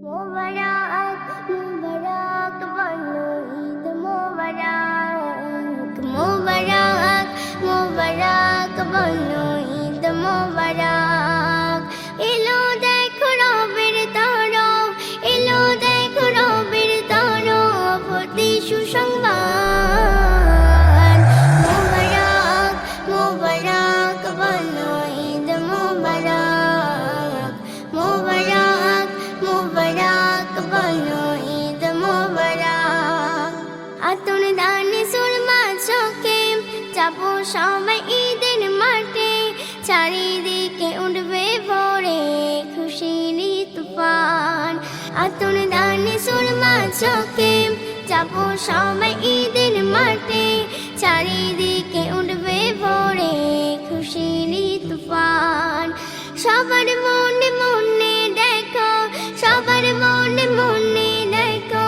মোবারক মোবারক বলো ঈদ মোবারক মোবারক মোবারক বলো ঈদ মোবারক এলো দেখো রবের তরফ এলো দেখো রবের তরফ হতে সুসংবাদ মোবারক মোবারক বলো ঈদ মোবারক মোবারক মোবারক বলো ঈদ মোবারক আতর দানে সুরমা চোখে যাবো সবাই ঈদের মাঠে চারিদিকে উঠবে ভোরে খুশির তুফান আতর দানে সুরমা চোখে যাবো সবাই ঈদের মাঠে চারিদিকে উঠবে ভোরে খুশির তুফান সবার মনে মনে দেখো সবার মনে মনে দেখো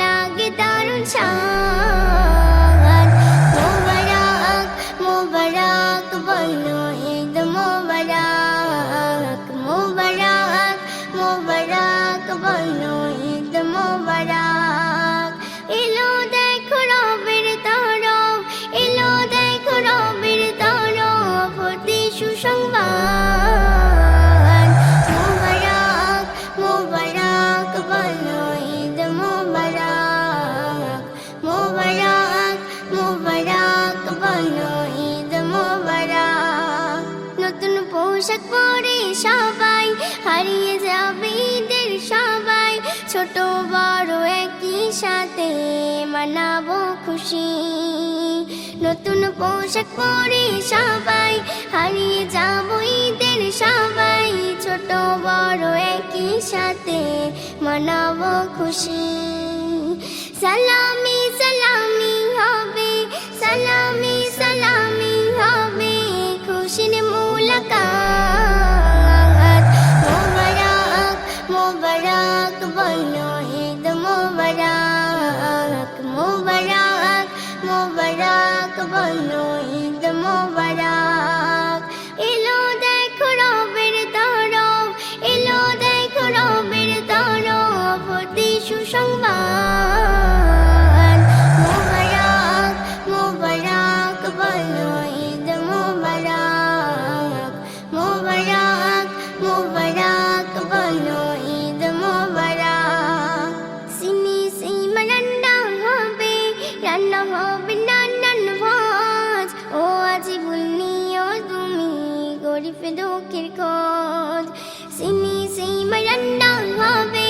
লাগে দারুণ চাঁদ মোবারক মোবারক বলো ঈদ মোবারক মোবারক মোবারক বলো ঈদ মোবারক এলো দেখো রবের তরফ এলো দেখো রবের তরফ হতে সুসংবাদ মোবারক মোবারক বলো ঈদ মোবারক মোবারক মোবারক বলো ঈদ মোবারক নতুন পোশাক পরে সবাই হারিয়ে যাবে ঈদের সবাই ছোট বড় একই সাথে মানাবো খুশি নতুন পোশাক পরে সবাই হারিয়ে যাবো ঈদের সবাই ছোট বড় একই সাথে মানাবো খুশি সালামি সালামি হবে সালামি সালামি হবে খুশির মুলাকাত মোবারক মোবারক বলো ঈদ মোবারক মোবারক মোবারক বলো ঈদ মোবারক এলো দেখো রবের তরফ এলো দেখো রবের তরফ হতে সুসংবাদ মোবারক মোবারক বলো ঈদ মোবারক মোবারক মোবারক বলো ঈদ মোবারক সিনি সিমা রান্না হবে নানান ভাজ ও আজি ভুলনিও তুমি গরিব দুঃখের খোঁজ সিনি সিমা রান্না হবে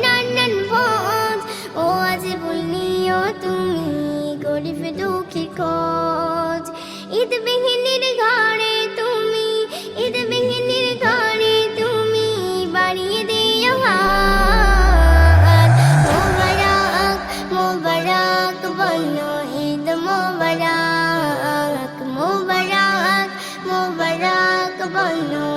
নানান ভাজ ও আজি ভুলনিও তুমি গরিব দুঃখের খোঁজ ঈদ বিহীনের ঘরে তুমি ঈদ বিহীনের ঘরে তুমি বাড়িয়ে দিও হাত মোবারক মোবারক বলো ঈদ মোবারক মোবারক মোবারক বলো